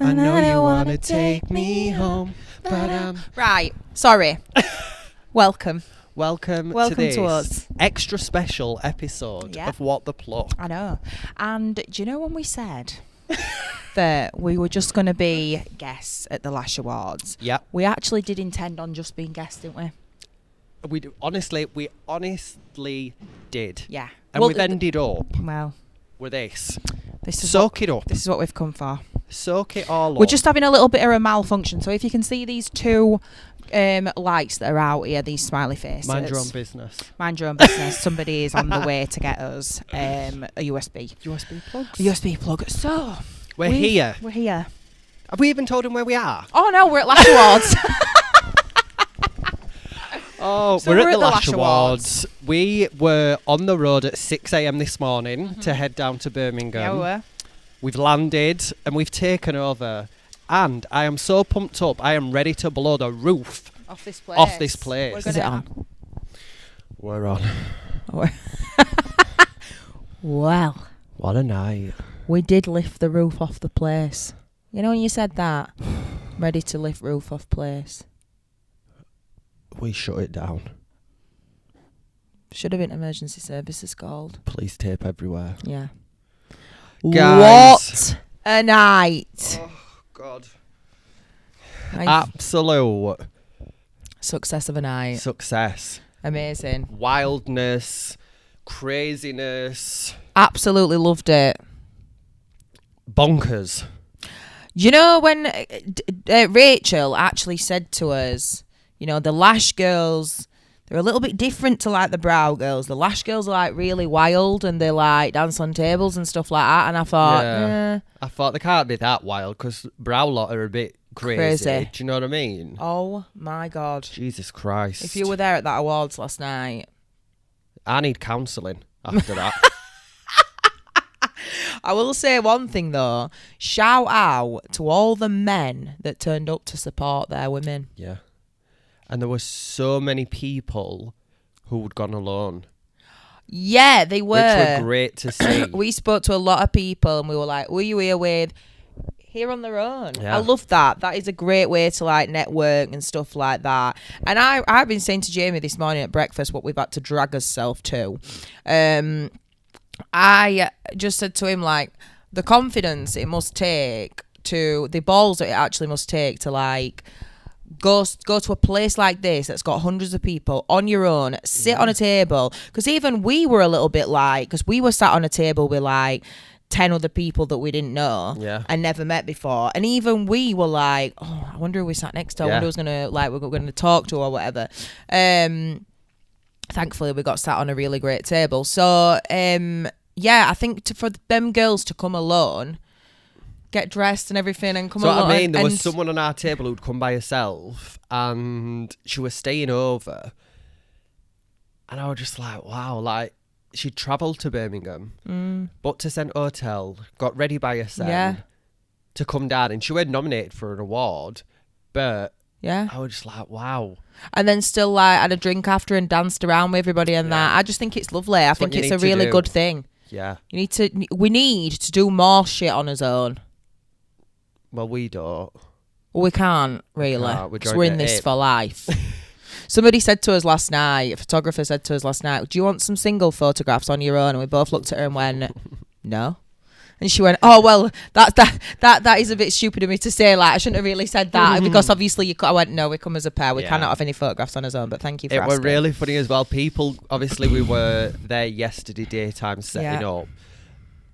I know you want to take me home, but Right, sorry. Welcome to this to us. extra special episode of What the Pluck. I know. And do you know when we said that we were just going to be guests at the Lash Awards? Yeah. We actually did intend on just being guests, didn't we? We honestly did. Yeah. And we've ended up Well, with this. This is Soak it up. This is what we've come for. Soak it all up. We're just having a little bit of a malfunction. So if you can see these two lights that are out here, these smiley faces. Mind your own business. Mind your own business. Somebody is on the way to get us a USB. USB plugs. A USB plug. So We're here. We're here. Have we even told them where we are? Oh no, we're at Lash Awards. Oh, So we're at the Lash Lash Awards. We were on the road at 6 a.m. this morning to head down to Birmingham. Yeah, we were. We've landed and we've taken over. And I am so pumped up. I am ready to blow the roof Off this place. off this place. Is it on? We're on. Well, What a night. we did lift the roof off the place. You know when you said that? Ready to lift roof off place. We shut it down. Should have been emergency services called. Police tape everywhere. Yeah. Guys. What a night. Oh, God. Nice. Absolute Success of a night. success. Amazing. Wildness. Craziness. Absolutely loved it. Bonkers. You know when Rachel actually said to us, you know, the Lash girls, they're a little bit different to like the Brow girls. The Lash girls are like really wild and they like dance on tables and stuff like that. And I thought, I thought they can't be that wild because Brow lot are a bit crazy. Do you know what I mean? Oh my God. Jesus Christ. If you were there at that awards last night. I need counselling after that. I will say one thing though. Shout out to all the men that turned up to support their women. Yeah. And there were so many people who had gone alone. Yeah, they were. Which were great to see. We spoke to a lot of people and we were like, who are you here with? Here on their own. Yeah. I love that. That is a great way to like network and stuff like that. And I've been saying to Jamie this morning at breakfast what we've had to drag ourselves to. I just said to him like the confidence it must take to the balls that it actually must take to like go to a place like this that's got hundreds of people on your own, sit on a table. Because even we were a little bit like, because we were sat on a table with like 10 other people that we didn't know and never met before. And even we were like, oh, I wonder who we sat next to. I wonder who's gonna like we're gonna talk to or whatever. Thankfully we got sat on a really great table. So yeah, I think for them girls to come alone, get dressed and everything and come along. So I mean, there was someone on our table who'd come by herself and she was staying over. And I was just like, wow, like she'd travelled to Birmingham, booked a St hotel, got ready by herself to come down. And she was nominated for an award, but I was just like, wow. And then still like had a drink after and danced around with everybody and that. I just think it's lovely. I think it's a really good thing. Yeah. We need to do more shit on our own. Well, we don't. Well, we can't really. We're We're in this for life. Somebody said to us last night, a photographer said to us last night, do you want some single photographs on your own? And we both looked at her and went, no. And she went, oh, well, that is a bit stupid of me to say. Like, I shouldn't have really said that because obviously I went, no, we come as a pair. We cannot have any photographs on our own, but thank you for asking. It was really funny as well. People, obviously we were there yesterday daytime setting up.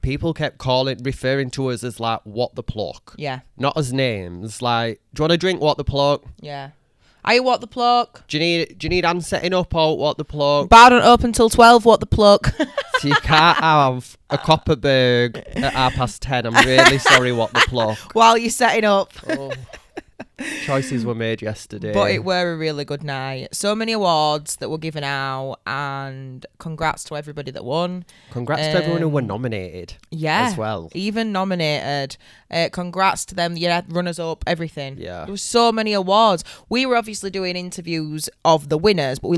People kept referring to us as like, what the pluck. Yeah. Not as names. Like, do you want a drink? What the pluck? Yeah. Are you what the pluck? Do you need hand setting up or what the pluck? Bar don't open till 12, what the pluck? So you can't have a Copperberg at 10:30. I'm really sorry, what the pluck. While you're setting up. Oh. Choices were made yesterday. But it were a really good night. So many awards that were given out, and congrats to everybody that won. Congrats to everyone who were nominated as well. Even nominated. Congrats to them, runners up, everything. Yeah. There was so many awards. We were obviously doing interviews of the winners, but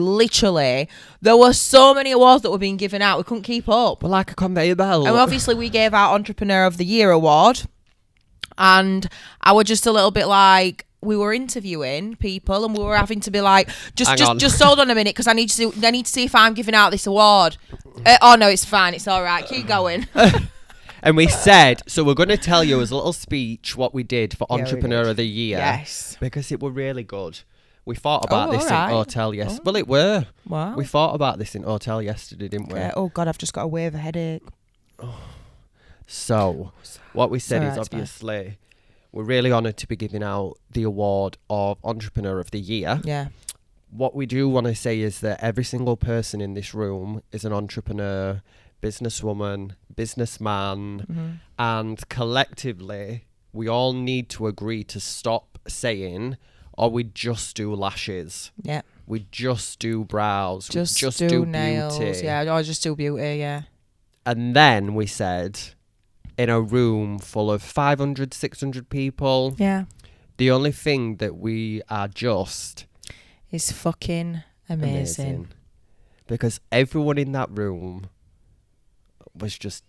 there were so many awards that were being given out, we couldn't keep up. Well, like a conveyor belt. And obviously we gave out Entrepreneur of the Year award. And I was just a little bit like, we were interviewing people and we were having to be like, just hold on a minute, because I need to see if I'm giving out this award. Oh no, it's fine, it's all right, keep going. And we said, so we're going to tell you as a little speech what we did for Entrepreneur of the Year. Yes. Because it were really good. We thought about this right. in hotel yesterday. Well, it were. Wow. We thought about this in hotel yesterday, didn't we? Oh God, I've just got a wave of headache. So, what we said Sorry, is it's fine. obviously we're really honoured to be giving out the award of Entrepreneur of the Year. Yeah. What we do want to say is that every single person in this room is an entrepreneur, businesswoman, businessman, and collectively we all need to agree to stop saying, "Oh, we just do lashes. Yeah. We just do brows. Just we just do nails. beauty. Yeah, or just do beauty, yeah. And then we said, in a room full of 500, 600 people, Yeah. the only thing that we are just It's fucking amazing. Because everyone in that room was just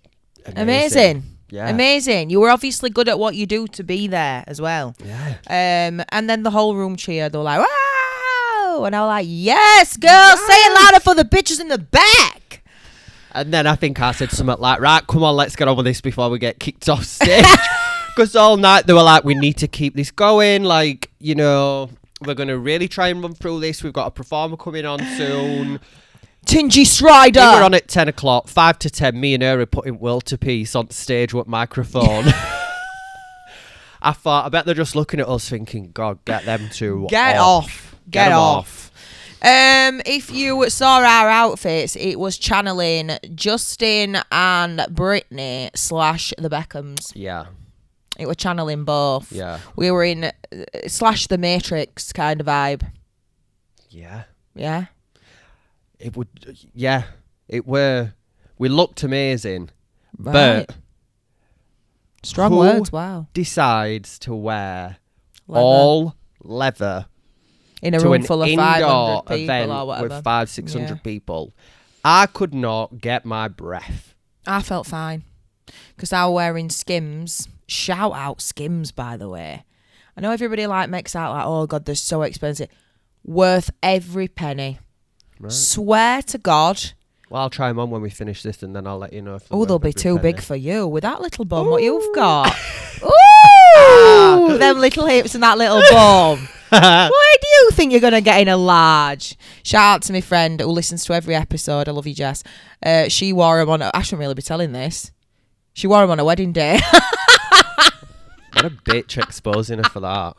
Amazing. Yeah. Amazing. You were obviously good at what you do to be there as well. Yeah. And then the whole room cheered. They were like, wow! And I was like, yes, girl, say it louder for the bitches in the back. And then I think I said something like, right, come on, let's get on with this before we get kicked off stage. Because all night they were like, we need to keep this going. Like, you know, we're going to really try and run through this. We've got a performer coming on soon. Tingy Strider. We were on at 10 o'clock, 5 to 10. Me and her are putting Will to Peace on stage with microphone. I thought, I bet they're just looking at us thinking, God, get them two Get off. Get off. If you saw our outfits, it was channeling Justin and Britney / the Beckhams. Yeah. It was channeling both. Yeah. We were in / the Matrix kind of vibe. Yeah. Yeah. It would, yeah. It were, we looked amazing. Right. But Strong who words, wow. decides to wear Leather. all leather In a to room an full of indoor 500 people event or whatever. with 500-600 Yeah. people? I could not get my breath. I felt fine because I was wearing Skims. Shout out Skims, by the way. I know everybody like makes out like, oh God, they're so expensive. Worth every penny. Right. Swear to God. Well, I'll try them on when we finish this, and then I'll let you know. If Oh, they'll be every too penny. big for you with that little bum. What you've got? Ooh, them little hips and that little bum. Why do you think you're going to get in a large? Shout out to my friend who listens to every episode. I love you, Jess. She wore them on... I shouldn't really be telling this. She wore them on a wedding day. What a bitch exposing her for that.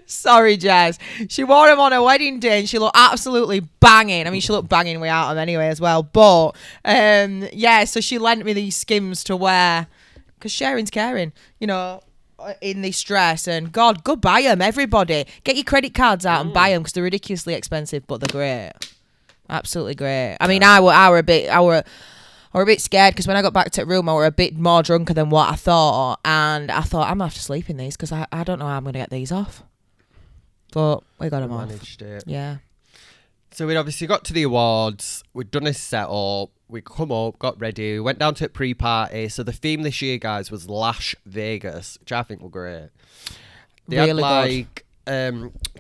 Sorry, Jess. She wore them on her wedding day and she looked absolutely banging. I mean, she looked banging without them anyway as well. But, yeah, so she lent me these Skims to wear because sharing's caring, you know, in this dress. And, God, go buy them, everybody. Get your credit cards out and buy them because they're ridiculously expensive, but they're great. Absolutely great. I mean, I were a bit scared because when I got back to the room, I were a bit more drunker than what I thought. And I thought, I'm going to have to sleep in these because I don't know how I'm going to get these off. But we got them off. Managed it. Yeah. So we'd obviously got to the awards. We'd done a set up. We come up, got ready, went down to a pre-party. So the theme this year, guys, was Lash Vegas, which I think were great. They Really had like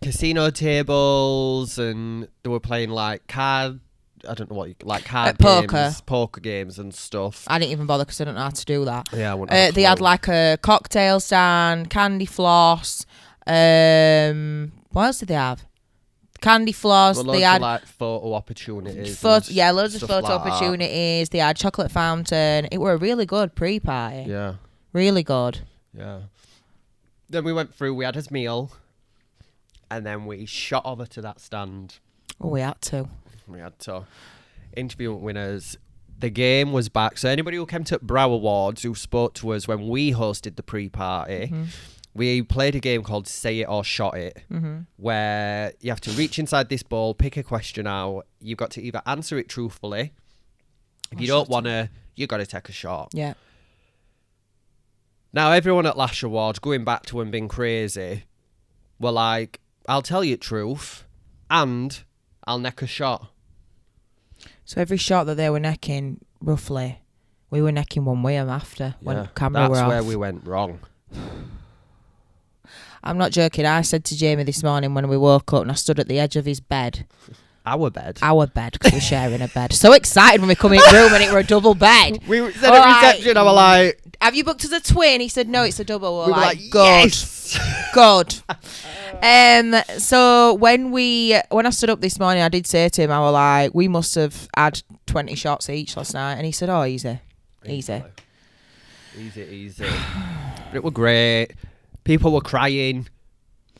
casino tables, and they were playing like card games, poker games and stuff. I didn't even bother because I don't know how to do that. Yeah, I wouldn't have a they had clue. like a cocktail stand, candy floss. What else did they have? Candy floss. Well, They loads had of like photo opportunities. and loads of stuff photo like that. opportunities. They had chocolate fountain. It were a really good pre-party. Yeah, Really good. yeah. Then we went through. We had his meal, and then we shot over to that stand. Oh, we had to. We had to interview winners. The game was back. So anybody who came to Brow Awards who spoke to us when we hosted the pre-party, we played a game called Say It or Shot It, where you have to reach inside this bowl, pick a question out. You've got to either answer it truthfully. If you don't want to, you got to take a shot. Yeah. Now, everyone at Lash Awards, going back to them being crazy, were like, I'll tell you the truth, and I'll neck a shot. So every shot that they were necking, roughly, we were necking one way after when camera that's were off. where we went wrong. I'm not joking. I said to Jamie this morning when we woke up and I stood at the edge of his bed. Our bed, because we're sharing a bed. So excited when we come in the room and it were a double bed. We said at reception, I was like, have you booked as a twin? He said, no, it's a double. We were like, good. Yes! Good. So when I stood up this morning, I did say to him, I was like, we must have had 20 shots each last night. And he said, oh, easy. Easy. But it were great. People were crying.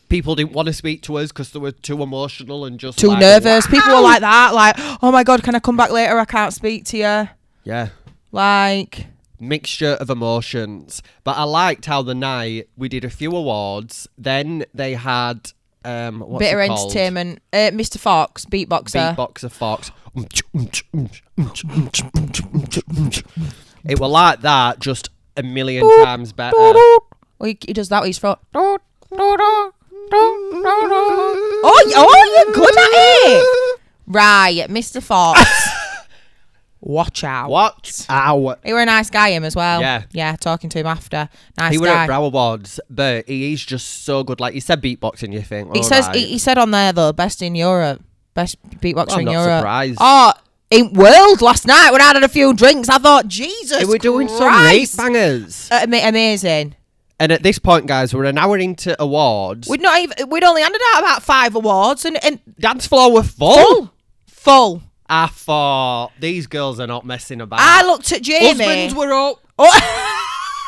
People didn't want to speak to us because they were too emotional and just too nervous. Wow. People were like that, like, oh my God, can I come back later? I can't speak to you. Yeah. Like... mixture of emotions. But I liked how the night we did a few awards. Then they had... what's Bitter it called? Entertainment. Mr. Fox, beatboxer. Beatboxer Fox. It were like that, just a million times better. Well, he does that with his throat. Oh, you're good at it. Right, Mr. Fox. Watch out. Watch out. He were a nice guy, him as well. Yeah. Yeah, talking to him after. Nice he guy. were at Brow Awards, but he's just so good. Like, you said beatboxing, you think. He says he said on there, though, best in Europe. Best beatboxer in Europe. I'm not surprised. Oh, in world last night when I had a few drinks, I thought, Jesus we're doing Christ. some rape bangers. Amazing. And at this point, guys, we're an hour into awards. We'd only handed out about 5 awards and dance floor were full. I thought, these girls are not messing about. I looked at Jamie. Husbands were up.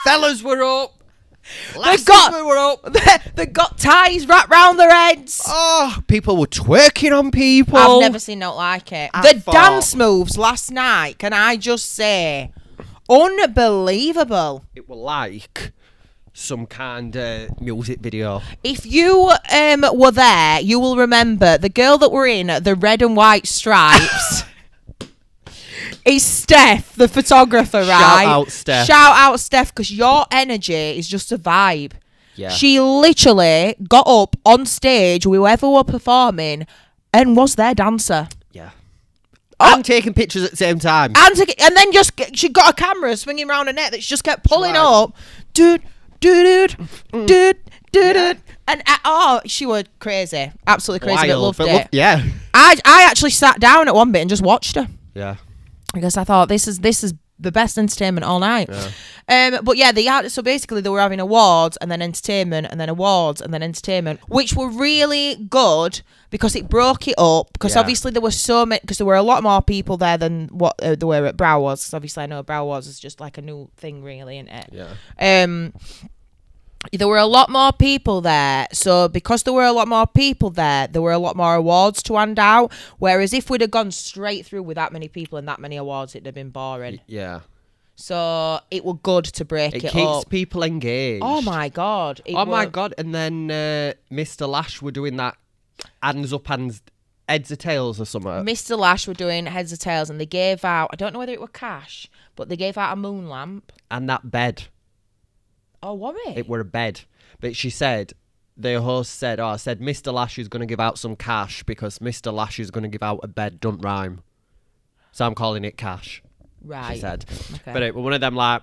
Fellas were up. Lasses were up. They got ties wrapped round their heads. Oh, people were twerking on people. I've never seen nothing like it. The dance moves last night, can I just say, unbelievable. It were like some kind of music video. If you were there, you will remember the girl that were in the red and white stripes is Steph, the photographer, right? Shout out Steph, because your energy is just a vibe. Yeah. She literally got up on stage, whoever were performing, and was their dancer. Yeah. And taking pictures at the same time. And then she got a camera swinging around her neck that she just kept pulling up. Dude. And she was crazy. Absolutely crazy. Wild, but loved it. Yeah. I actually sat down at one bit and just watched her. Yeah. Because I thought this is the best entertainment all night. Yeah. But yeah, so basically they were having awards and then entertainment and then awards and then entertainment, which were really good because it broke it up. Because obviously there were so many, because there were a lot more people there than what there were at Brow Awards. Because obviously I know Brow Awards is just like a new thing, really, isn't it? Yeah. There were a lot more people there. So because there were a lot more people there were a lot more awards to hand out. Whereas if we'd have gone straight through with that many people and that many awards, it'd have been boring. Yeah. So it was good to break it up. It keeps people engaged. Oh my God. My God. And then Mr. Lash were doing that hands up, heads or tails or something. Mr. Lash were doing heads or tails and they gave out, I don't know whether it were cash, but they gave out a moon lamp. And that bed. Oh, what it? It were a bed. But she said, the host said, Mr. Lash is going to give out some cash because Mr. Lash is going to give out a bed, don't rhyme. So I'm calling it cash. Right. She said. Okay. But it was one of them like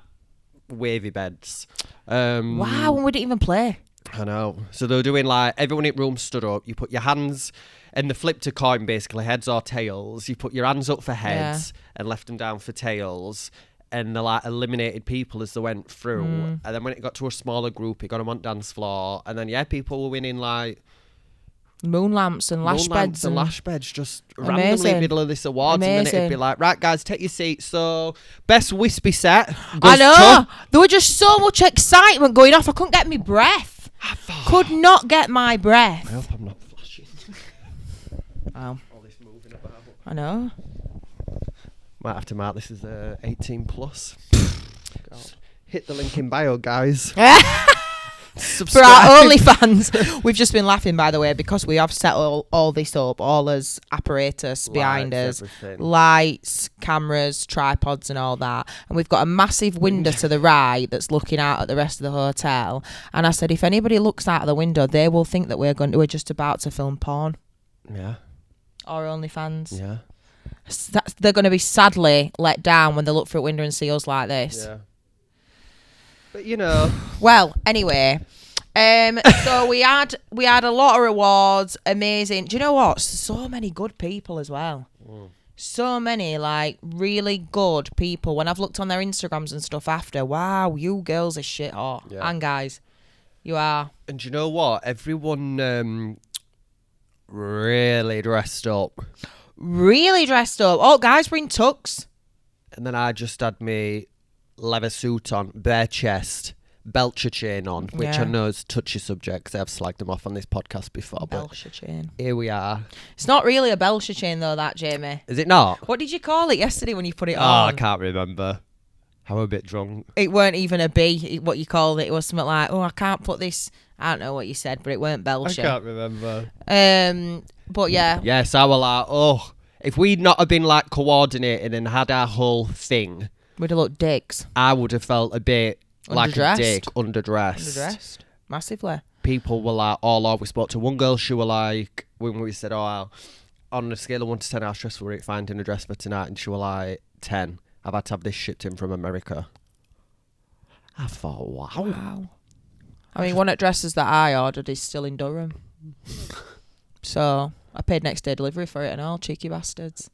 wavy beds. Wow, and we didn't even play. I know. So they were doing like, everyone in the room stood up. You put your hands, and they flipped a coin basically, heads or tails. You put your hands up for heads and left them down for tails. And they like eliminated people as they went through. And then when it got to a smaller group, it got them on dance floor. And then people were winning like moon lamps and lash beds. And lash beds just randomly in the middle of this awards. And then it'd be like, right guys, take your seats. So best wispy set. I know. There was just so much excitement going off. I couldn't get my breath. Could not get my breath. I hope I'm not flashing. Oh. All this moving about. I know. Might have to mark this as 18 plus. Hit the link in bio, guys. For our OnlyFans, we've just been laughing, by the way, because we have set all this up, all as apparatus behind us, lights, cameras, tripods and all that. And we've got a massive window to the right that's looking out at the rest of the hotel. And I said, if anybody looks out of the window, they will think that we're just about to film porn. Yeah. Or OnlyFans. Yeah. They're going to be sadly let down when they look through a window and see us like this. Yeah. But you know. Well, anyway, So we had a lot of rewards. Amazing. Do you know what? So many good people as well. So many like really good people. When I've looked on their Instagrams and stuff after, wow, you girls are shit hot. Yeah. And guys, you are. And do you know what? Everyone really dressed up. Really dressed up. Oh, guys were in tux. And then I just had my leather suit on, bare chest, Belcher chain on, which I know is a touchy subject because I've slagged them off on this podcast before. Belcher chain. Here we are. It's not really a Belcher chain though, that, Jamie. Is it not? What did you call it yesterday when you put it Oh, on? I can't remember. I'm a bit drunk. It weren't even a B, what you called it. It was something like, oh, I can't put this. I don't know what you said, but it weren't Belcher. I can't remember. But yeah. Yes, I was like, oh, if we'd not have been like coordinated and had our whole thing, We'd have looked dicks. I would have felt a bit like a Underdressed. dick, underdressed. Underdressed. Massively. People were like, all over. We spoke to one girl, she was like, when we said, on a scale of 1 to 10, how stressful were it finding a dress for tonight? And she was like, 10. I've had to have this shipped in from America. I thought, wow. I mean, one of the dresses that I ordered is still in Durham. So I paid next day delivery for it and all, cheeky bastards.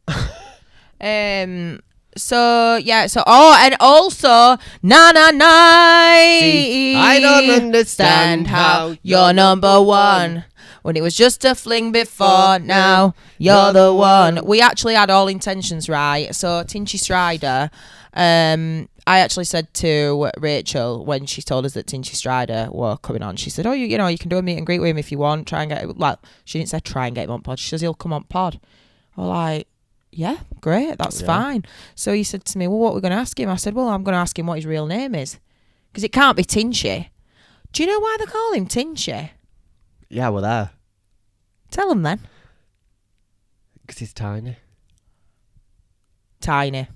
So yeah, and also See, I don't understand how you're number one. When it was just a fling before, now you're the one. We actually had all intentions right. So Tinchy Strider, I actually said to Rachel when she told us that Tinchy Strider were coming on, she said, oh, you know, you can do a meet and greet with him if you want. Try and get, like, she didn't say try and get him on pod. She says he'll come on pod. I was like, yeah, great, that's fine. So he said to me, well, what are we going to ask him? I said, well, I'm going to ask him what his real name is. Because it can't be Tinchy. Do you know why they call him Tinchy? Yeah, we're there. Tell him then. Because he's tiny. Tiny.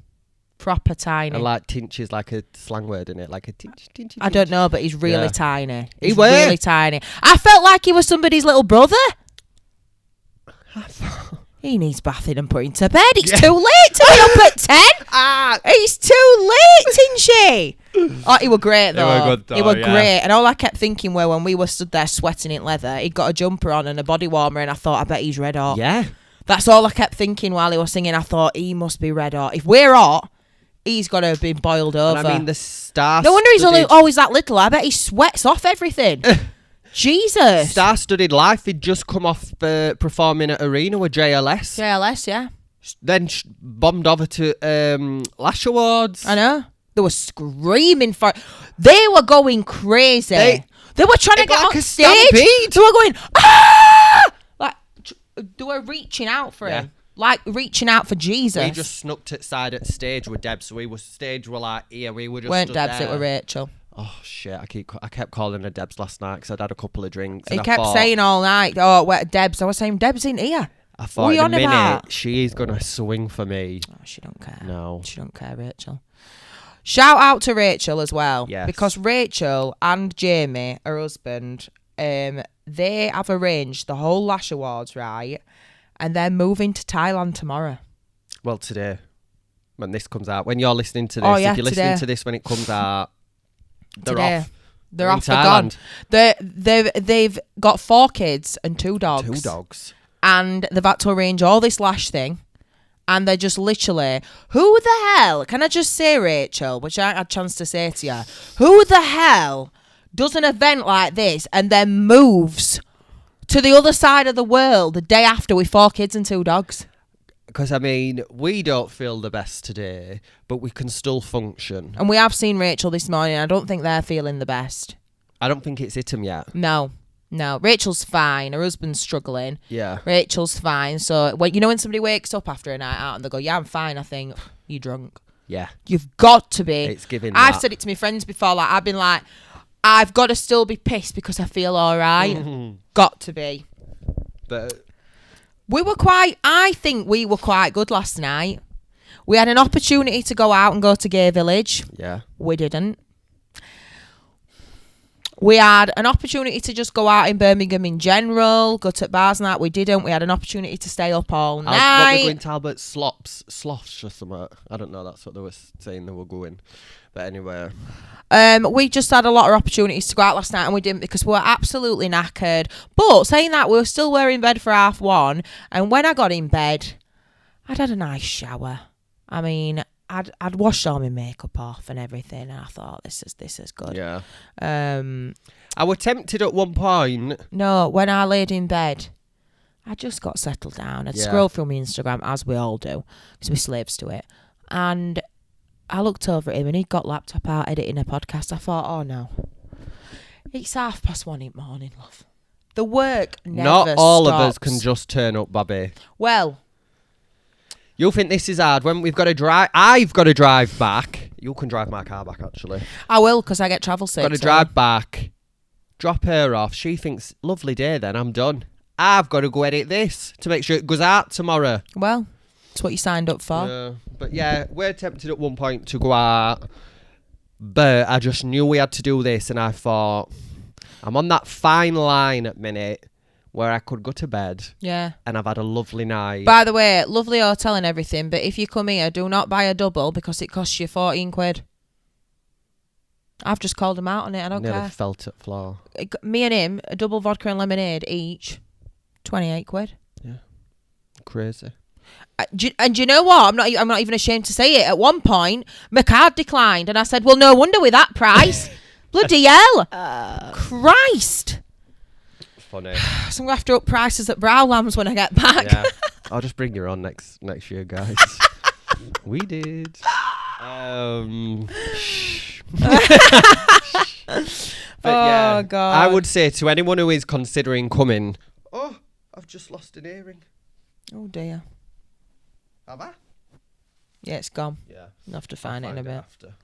Proper tiny. And like tinch is like a slang word, isn't it? Like a tinch. I don't know, but he's really tiny. He He's were. really tiny. I felt like he was somebody's little brother. He needs bathing and putting to bed. It's too late to be up at 10. It's too late, Tinchy. Oh, he were great though. He were good though, He were yeah. great. And all I kept thinking were when we were stood there sweating in leather, he'd got a jumper on and a body warmer, and I thought, I bet he's red hot. Yeah. That's all I kept thinking while he was singing. I thought, he must be red hot. If we're hot, he's got to have been boiled over. And I mean, the star. No wonder he's always that little. I bet he sweats off everything. Jesus. Star-studded life. He'd just come off performing at Arena with JLS. JLS, yeah. Then bombed over to Lash Awards. I know. They were screaming for it. They were going crazy. They were trying to get like on a stage. stampede. They were going, ah! Like, they were reaching out for him. Like, reaching out for Jesus. We just snuck it side at stage with Debs. So we were stage, we're like, here, we were just Weren't stood Debs, there. it were Rachel. Oh, shit. I kept calling her Debs last night because I'd had a couple of drinks. He And kept saying all night, oh, where Debs? I was saying, Debs in here. I thought in What are a you on minute, about? she is going to swing for me. Oh, she don't care. No. She don't care, Rachel. Shout out to Rachel as well. Yes. Because Rachel and Jamie, her husband, they have arranged the whole Lash Awards, right? And they're moving to Thailand tomorrow. Well, today, when this comes out, when you're listening to this, Oh, yeah, if you're listening today. to this when it comes out, they're Today. off. They're in off, they're gone. Thailand. They've got 4 kids and 2 dogs. 2 dogs. And they've had to arrange all this Lash thing. And they're just literally, who the hell, can I just say, Rachel, which I haven't had a chance to say to you, who the hell does an event like this and then moves to the other side of the world the day after with 4 kids and 2 dogs? Because, I mean, we don't feel the best today, but we can still function. And we have seen Rachel this morning. I don't think they're feeling the best. I don't think it's hit them yet. No. Rachel's fine. Her husband's struggling. Yeah. Rachel's fine. So, when somebody wakes up after a night out and they go, yeah, I'm fine, I think, you drunk. Yeah. You've got to be. It's giving I've that. said it to my friends before. Like, I've been like, I've got to still be pissed because I feel all right. Got to be. But I think we were quite good last night. We had an opportunity to go out and go to Gay Village. yeah. We didn't. We had an opportunity to just go out in Birmingham in general, go to bars and that. We didn't. We had an opportunity to stay up all What we're night. going to Albert Sloths or something. I don't know. That's what they were saying they were going. But anyway. We just had a lot of opportunities to go out last night and we didn't because we were absolutely knackered. But saying that, we were still in bed for 1:30. And when I got in bed, I'd had a nice shower. I mean, I'd washed all my makeup off and everything, and I thought this is good. Yeah. I was tempted at one point. No, when I laid in bed, I just got settled down. I'd scrolled through my Instagram, as we all do, because we're slaves to it. And I looked over at him, and he'd got laptop out editing a podcast. I thought, oh no, it's 1:30 in the morning, love. The work never Not all stops. of us can just turn up, Bobby. Well, you'll think this is hard when we've got to drive. I've got to drive back. You can drive my car back, actually. I will, because I get travel sick. Got to drive back, drop her off. She thinks, lovely day then, I'm done. I've got to go edit this to make sure it goes out tomorrow. Well, that's what you signed up for. But yeah, we're tempted at one point to go out. But I just knew we had to do this, and I thought, I'm on that fine line at minute where I could go to bed. Yeah. And I've had a lovely night. By the way, lovely hotel and everything, but if you come here, do not buy a double because it costs you 14 quid. I've just called him out on it. I don't Nearly care. fell to the floor. Me and him, a double vodka and lemonade each, 28 quid. Yeah. Crazy. And do you know what? I'm not even ashamed to say it. At one point, my card declined, and I said, "Well, no wonder with that price, bloody hell, Christ!" Funny. So I'm gonna have to up prices at Browlams when I get back. Yeah. I'll just bring you on next year, guys. We did. But yeah, God. I would say to anyone who is considering coming, oh, I've just lost an earring. Oh dear. Have I? Yeah, it's gone. Yeah. I'll have to find it in a bit. After.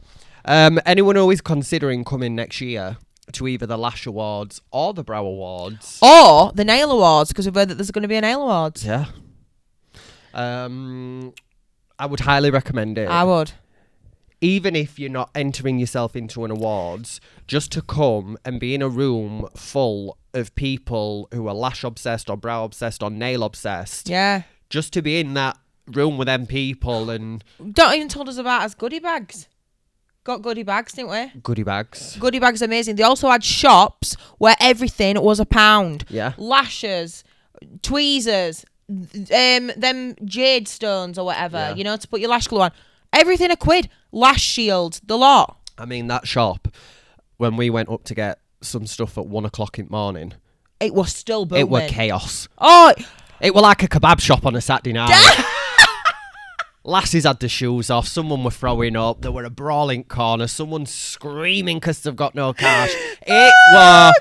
Anyone who is considering coming next year to either the Lash Awards or the Brow Awards. Or the Nail Awards, because we've heard that there's going to be a Nail Awards. Yeah. I would highly recommend it. I would. Even if you're not entering yourself into an awards, just to come and be in a room full of people who are lash obsessed or brow obsessed or nail obsessed. Yeah. Just to be in that room with them people and... Don't even told us about us goodie bags. Got goodie bags, didn't we? Goodie bags. Goodie bags, amazing. They also had shops where everything was £1. Yeah. Lashes, tweezers, them jade stones or whatever, you know, to put your lash glue on. Everything £1. Lash shield, the lot. I mean, that shop, when we went up to get some stuff at 1 o'clock in the morning... It was still booming. It were chaos. Oh! It were like a kebab shop on a Saturday night. Lasses had the shoes off. Someone were throwing up. There were a brawling corner. Someone screaming because they've got no cash. It were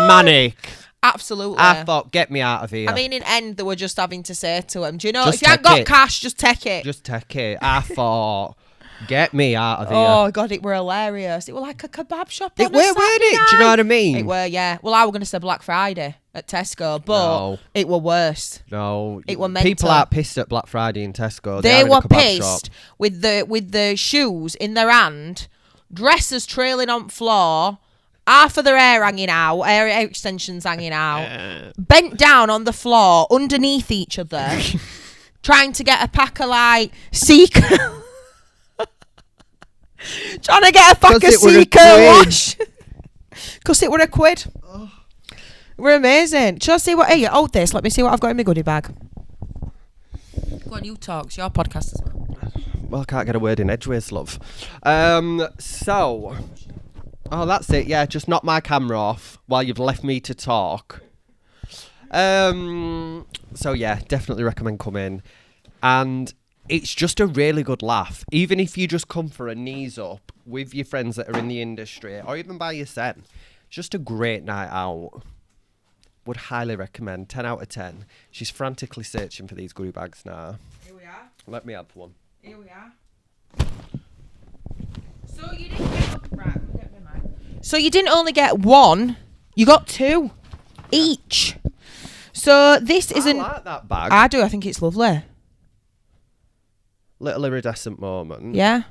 manic. Absolutely. I thought, get me out of here. I mean, in end, they were just having to say to him, do you know, Just if you ain't take got it. cash, just take it. Just take it. I thought, get me out of here. Oh, God, it were hilarious. It were like a kebab shop. It were, weren't it? Do you know what I mean? It were, yeah. Well, I were going to say Black Friday at Tesco, but No. it were worse. No. It were mental. People aren't pissed at Black Friday in Tesco. They are in a were kebab pissed shop. with the shoes in their hand, dresses trailing on floor, half of their hair hanging out, hair extensions hanging out, bent down on the floor underneath each other, trying to get a pack of like Seeker. Trying to get a pack of Seeker wash. Because it were £1. We're amazing. Shall I see what? Hey, hold this. Let me see what I've got in my goodie bag. Go on, you talk. It's your podcast as well. Well, I can't get a word in edgeways, love. Oh, that's it. Yeah, just knock my camera off while you've left me to talk. So yeah, definitely recommend coming. And it's just a really good laugh. Even if you just come for a knees up with your friends that are in the industry, or even by yourself, just a great night out. Would highly recommend. 10 out of 10. She's frantically searching for these goodie bags now. Here we are. Let me have one. Here we are. So you didn't get right. Get me mine. So you didn't only get one, you got two each. So this isn't. I like that bag. I do. I think it's lovely. Little iridescent moment. Yeah,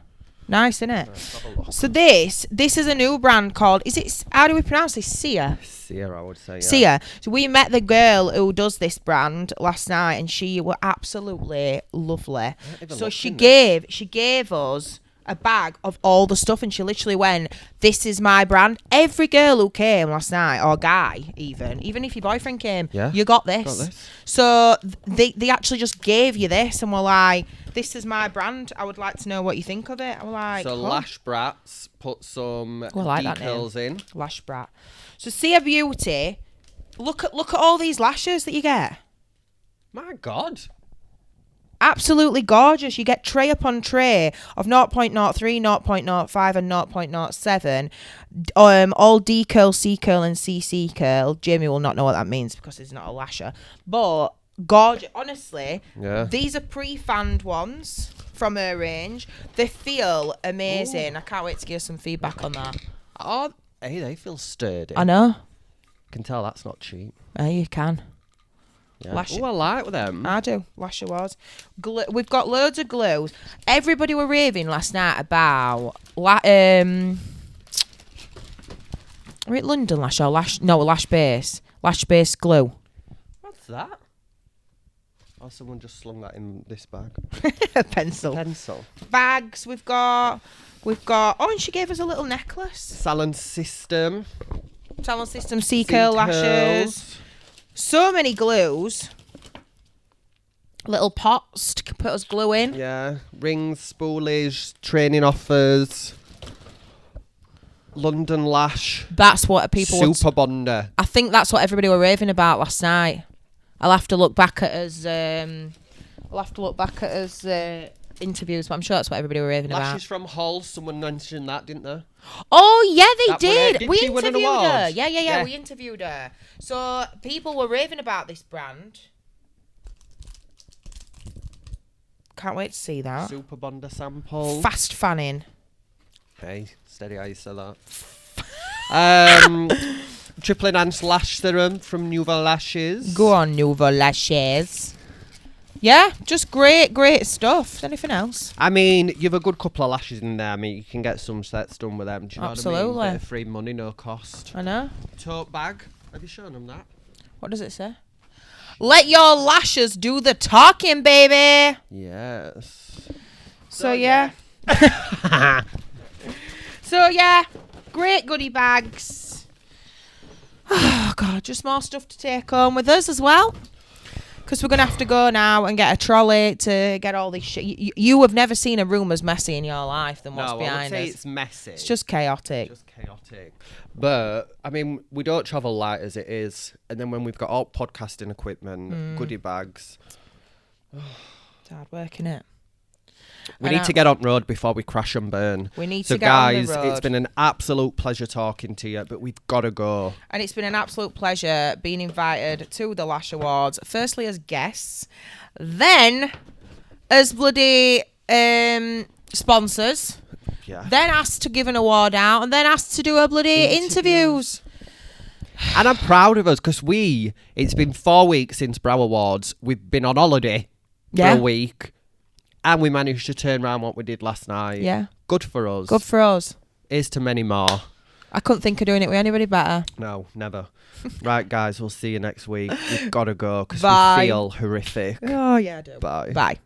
nice, isn't it? Let's have a look. So this is a new brand called. Is it? How do we pronounce this? Sia. Sia, I would say. Yeah. Sia. So we met the girl who does this brand last night, and she were absolutely lovely. So she gave us a bag of all the stuff, and she literally went, "This is my brand." Every girl who came last night, or guy, even if your boyfriend came, you got this. So they actually just gave you this, and were like, "This is my brand. I would like to know what you think of it." I was like, so Lash Brats put some decals in. Lash Brat. So Sia Beauty, look at all these lashes that you get. My God. Absolutely gorgeous. You get tray upon tray of 0.03, 0.05 and 0.07. All D curl, C curl and CC curl. Jamie will not know what that means because he's not a lasher. But gorgeous. Honestly, these are pre-fanned ones from her range. They feel amazing. I can't wait to give some feedback on that. Oh, hey, they feel sturdy. I know. Can tell that's not cheap. You can. Yeah. Oh, I like them. I do. Lash Awards. We've got loads of glues. Everybody were raving last night about were it London Lash or Lash Base? Lash Base glue. What's that? Oh, someone just slung that in this bag. A pencil. Bags. We've got. Oh, and she gave us a little necklace. Salon System C curl lashes. So many glues. Little pots to put us glue in. Yeah. Rings, spoolage, training offers. London Lash. That's what people Super Bonder. I think that's what everybody were raving about last night. I'll have to look back at us interviews, but I'm sure that's what everybody were raving about. Lashes from Hull, someone mentioned that, didn't they? Oh yeah, they did. We she win an interviewed her. award? Yeah, we interviewed her. So people were raving about this brand. Can't wait to see that. Super Bonder sample. Fast fanning. Hey, steady how you say that. Triple enhanced lash serum from Nouveau Lashes. Go on, Nouveau Lashes. Yeah, just great stuff. Anything else? I mean, you've a good couple of lashes in there. I mean, you can get some sets done with them. Do you know Absolutely. what I mean? Bit of free money, no cost. I know. Tote bag. Have you shown them that? What does it say? Let your lashes do the talking, baby. Yes. So yeah. Great goodie bags. Oh God, just more stuff to take home with us as well. Because we're going to have to go now and get a trolley to get all this shit. You have never seen a room as messy in your life than what's behind us. I would say it's messy. It's just chaotic. But, I mean, we don't travel light as it is. And then when we've got all podcasting equipment, goodie bags. It's hard work, innit? We need to get on road before we crash and burn. We need to get on the road. So guys, it's been an absolute pleasure talking to you, but we've got to go. And it's been an absolute pleasure being invited to the Lash Awards, firstly as guests, then as bloody sponsors, then asked to give an award out, and then asked to do a bloody interviews. And I'm proud of us because it's been 4 weeks since Brow Awards. We've been on holiday for a week. And we managed to turn around what we did last night. Yeah. Good for us. Good for us. Here's to many more. I couldn't think of doing it with anybody better. No, never. Right, guys, we'll see you next week. We've got to go because we feel horrific. Oh, yeah, I do. Bye. Bye.